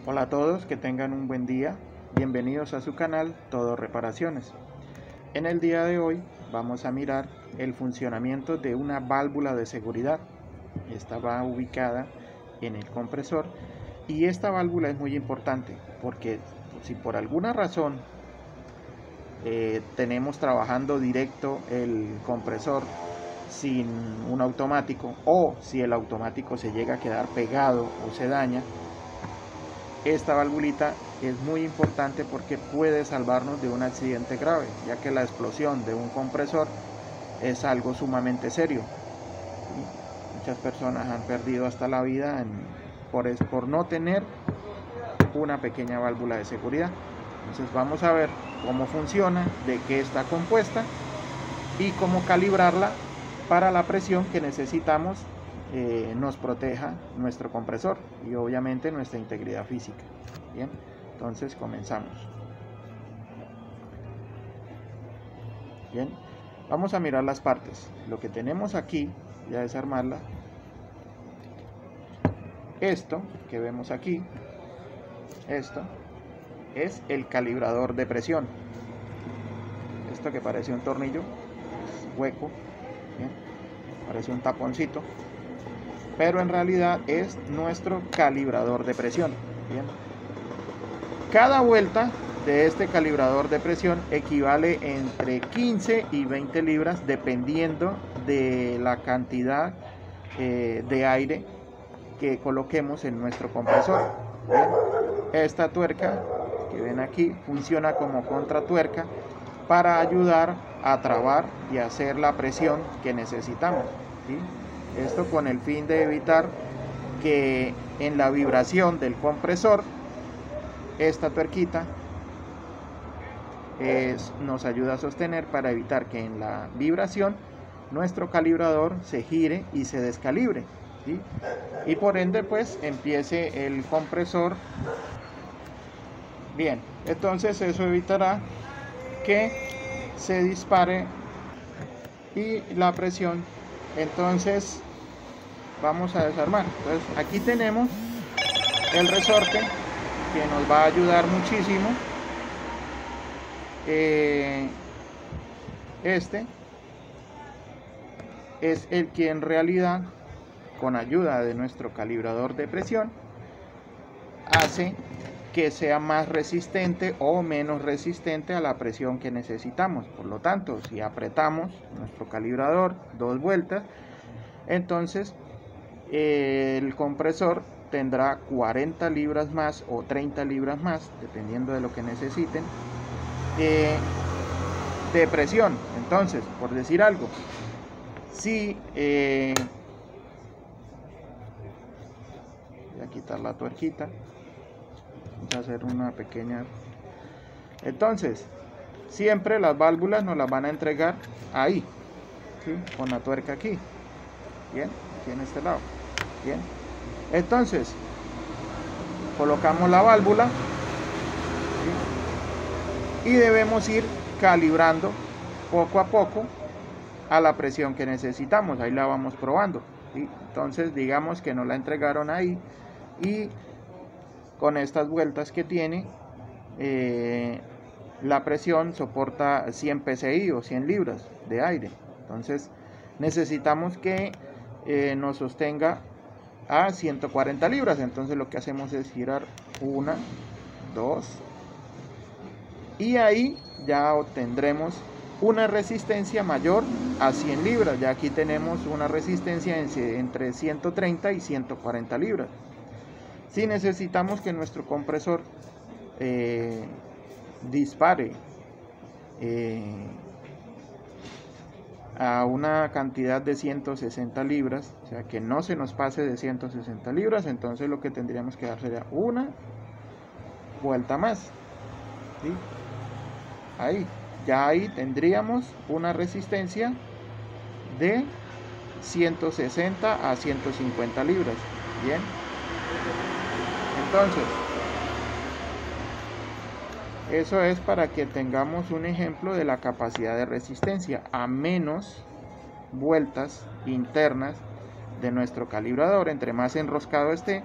Hola a todos, que tengan un buen día. Bienvenidos a su canal Todo Reparaciones. En el día de hoy vamos a mirar el funcionamiento de una válvula de seguridad. Esta va ubicada en el compresor y esta válvula es muy importante porque si por alguna razón tenemos trabajando directo el compresor sin un automático, o si el automático se llega a quedar pegado o se daña, esta valvulita es muy importante porque puede salvarnos de un accidente grave, ya que la explosión de un compresor es algo sumamente serio. Muchas personas han perdido hasta la vida por no tener una pequeña válvula de seguridad. Entonces vamos a ver cómo funciona, de qué está compuesta y cómo calibrarla para la presión que necesitamos nos proteja nuestro compresor y obviamente nuestra integridad física. Bien, entonces comenzamos. Bien, vamos a mirar las partes. Lo que tenemos aquí, ya desarmarla. Esto que vemos aquí, esto es el calibrador de presión. Esto que parece un tornillo, es hueco, ¿bien? Parece un taponcito, pero en realidad es nuestro calibrador de presión. Bien. Cada vuelta de este calibrador de presión equivale entre 15 y 20 libras dependiendo de la cantidad de aire que coloquemos en nuestro compresor. Bien. Esta tuerca que ven aquí funciona como contratuerca para ayudar a trabar y hacer la presión que necesitamos, ¿sí? Esto con el fin de evitar que en la vibración del compresor esta tuerquita nos ayuda a sostener para evitar que en la vibración nuestro calibrador se gire y se descalibre, ¿sí? Y por ende pues empiece el compresor bien. Entonces eso evitará que se dispare y la presión. Entonces vamos a desarmar. Entonces aquí tenemos el resorte que nos va a ayudar muchísimo. Este es el que en realidad, con ayuda de nuestro calibrador de presión, hace que sea más resistente o menos resistente a la presión que necesitamos. Por lo tanto, si apretamos nuestro calibrador 2 vueltas, entonces el compresor tendrá 40 libras más o 30 libras más, dependiendo de lo que necesiten, de presión. Entonces, por decir algo, si voy a quitar la tuerquita, vamos a hacer una pequeña. Entonces, siempre las válvulas nos las van a entregar ahí, ¿sí? Con la tuerca aquí, bien, aquí en este lado, bien. Entonces, colocamos la válvula, ¿sí? Y debemos ir calibrando poco a poco a la presión que necesitamos. Ahí la vamos probando, ¿sí? Entonces, digamos que nos la entregaron ahí y con estas vueltas que tiene, la presión soporta 100 psi o 100 libras de aire. Entonces necesitamos que nos sostenga a 140 libras. Entonces lo que hacemos es girar 1, 2 y ahí ya obtendremos una resistencia mayor a 100 libras. Ya aquí tenemos una resistencia entre 130 y 140 libras. Si necesitamos que nuestro compresor dispare a una cantidad de 160 libras, o sea que no se nos pase de 160 libras, entonces lo que tendríamos que dar sería una vuelta más, ¿sí? Ahí tendríamos una resistencia de 160 a 150 libras. Bien, entonces eso es para que tengamos un ejemplo de la capacidad de resistencia a menos vueltas internas de nuestro calibrador. Entre más enroscado esté,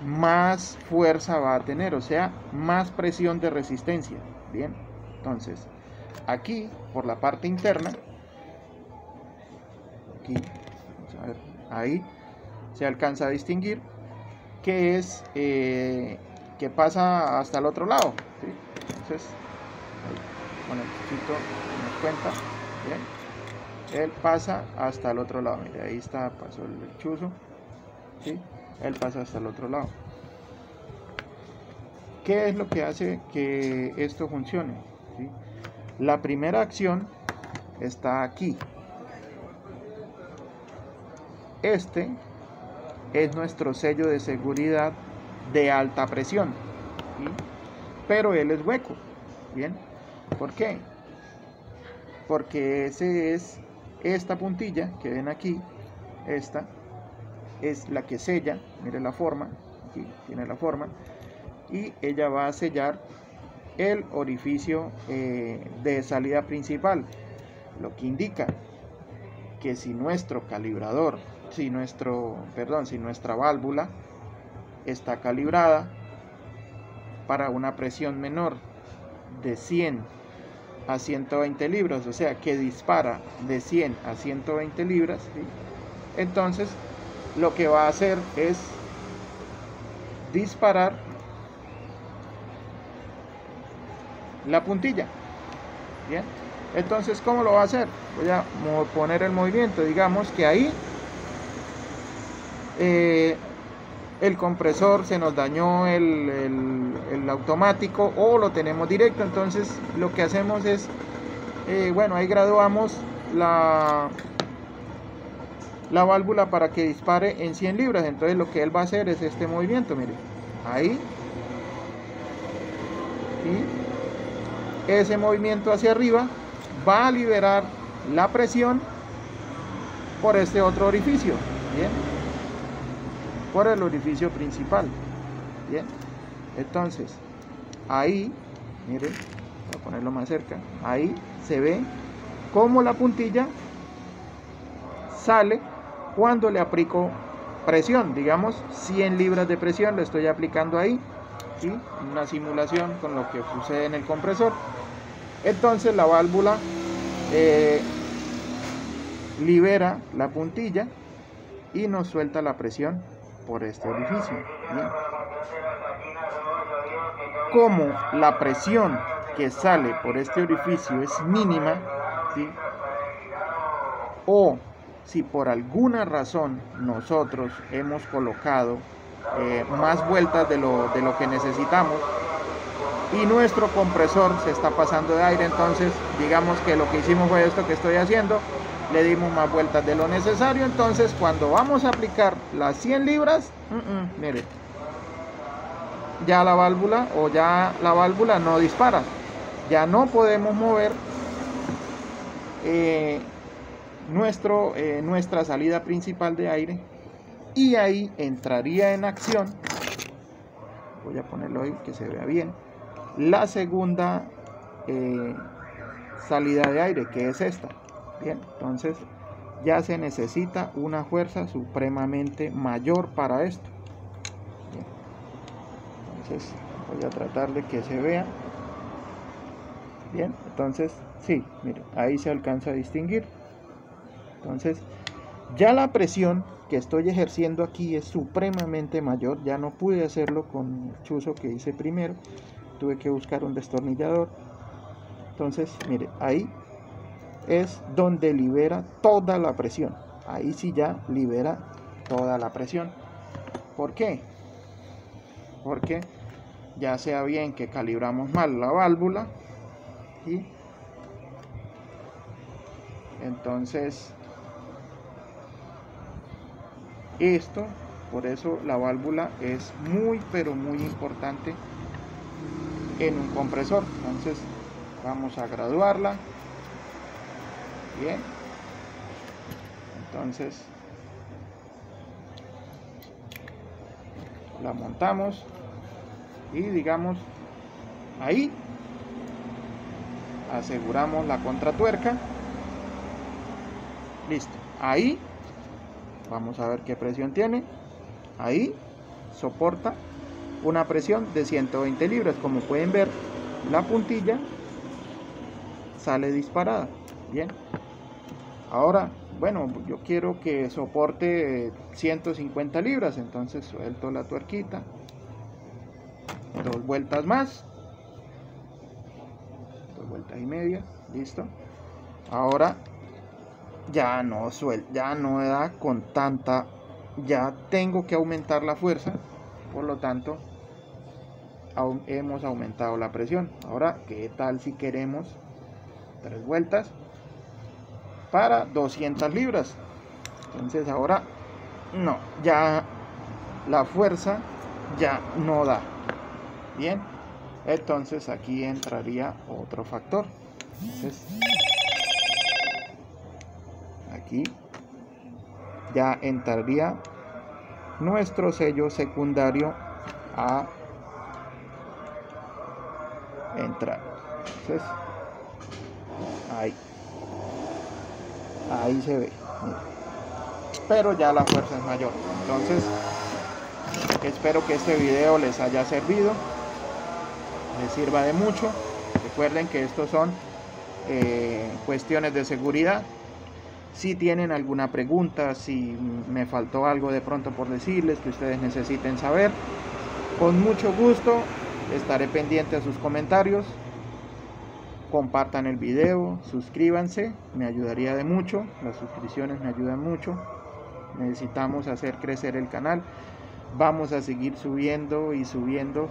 más fuerza va a tener, o sea, más presión de resistencia. Bien, entonces aquí por la parte interna, aquí, vamos a ver, ahí se alcanza a distinguir que es que pasa hasta el otro lado, ¿sí? Entonces ahí, con el chuchito nos cuenta, bien, él pasa hasta el otro lado. Mire, ahí está, pasó el chuzo, ¿sí? Él pasa hasta el otro lado. ¿Qué es lo que hace que esto funcione? ¿Sí? La primera acción está aquí. Este es nuestro sello de seguridad de alta presión, ¿sí? Pero él es hueco. Bien, ¿por qué? Porque esta puntilla que ven aquí, esta es la que sella. Mire la forma, aquí tiene la forma, y ella va a sellar el orificio de salida principal, lo que indica que si nuestro calibrador, si nuestra válvula está calibrada para una presión menor de 100 a 120 libras, o sea que dispara de 100 a 120 libras, ¿sí? Entonces lo que va a hacer es disparar la puntilla. Bien, entonces ¿cómo lo va a hacer? Voy a poner el movimiento. Digamos que ahí el compresor se nos dañó, el automático, o lo tenemos directo. Entonces lo que hacemos es bueno, ahí graduamos la válvula para que dispare en 100 libras. Entonces lo que él va a hacer es este movimiento, mire, ahí, y ese movimiento hacia arriba va a liberar la presión por este otro orificio, bien, por el orificio principal. Bien, entonces ahí, miren, voy a ponerlo más cerca, ahí se ve cómo la puntilla sale cuando le aplico presión. Digamos 100 libras de presión le estoy aplicando ahí, ¿sí? Una simulación con lo que sucede en el compresor. Entonces la válvula libera la puntilla y nos suelta la presión por este orificio. Bien. Como la presión que sale por este orificio es mínima, ¿sí? O si por alguna razón nosotros hemos colocado más vueltas de lo que necesitamos y nuestro compresor se está pasando de aire, entonces digamos que lo que hicimos fue esto que estoy haciendo, le dimos más vueltas de lo necesario. Entonces cuando vamos a aplicar las 100 libras, mire, ya la válvula no dispara, ya no podemos mover nuestra salida principal de aire, y ahí entraría en acción, voy a ponerlo ahí que se vea bien, la segunda salida de aire, que es esta. Bien, entonces ya se necesita una fuerza supremamente mayor para esto. Bien. Entonces voy a tratar de que se vea bien. Entonces sí, mire, ahí se alcanza a distinguir. Entonces ya la presión que estoy ejerciendo aquí es supremamente mayor. Ya no pude hacerlo con el chuzo que hice primero, tuve que buscar un destornillador. Entonces mire, ahí es donde libera toda la presión. Ahí sí ya libera toda la presión. ¿Por qué? Porque ya sea bien que calibramos mal la válvula, y entonces esto, por eso la válvula es muy pero muy importante en un compresor. Entonces vamos a graduarla. Bien, entonces la montamos y digamos ahí aseguramos la contratuerca. Listo, ahí vamos a ver qué presión tiene. Ahí soporta una presión de 120 libras. Como pueden ver, la puntilla sale disparada. Bien, ahora, bueno, yo quiero que soporte 150 libras, entonces suelto la tuerquita, 2 vueltas más, 2 vueltas y media, listo. Ahora ya no da con tanta, ya tengo que aumentar la fuerza, por lo tanto hemos aumentado la presión. Ahora, ¿qué tal si queremos 3 vueltas para 200 libras? Entonces ahora no, ya la fuerza ya no da. Bien, entonces aquí entraría otro factor. Entonces aquí ya entraría nuestro sello secundario a entrar. Entonces ahí se ve, mira. Pero ya la fuerza es mayor. Entonces espero que este video les haya servido, les sirva de mucho. Recuerden que estos son cuestiones de seguridad. Si tienen alguna pregunta, si me faltó algo de pronto por decirles que ustedes necesiten saber, con mucho gusto estaré pendiente a sus comentarios. Compartan el video, suscríbanse, me ayudaría de mucho. Las suscripciones me ayudan mucho. Necesitamos hacer crecer el canal. Vamos a seguir subiendo y subiendo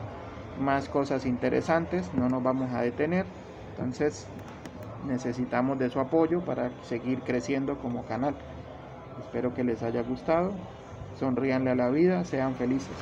más cosas interesantes, no nos vamos a detener. Entonces necesitamos de su apoyo para seguir creciendo como canal. Espero que les haya gustado. Sonríanle a la vida, sean felices.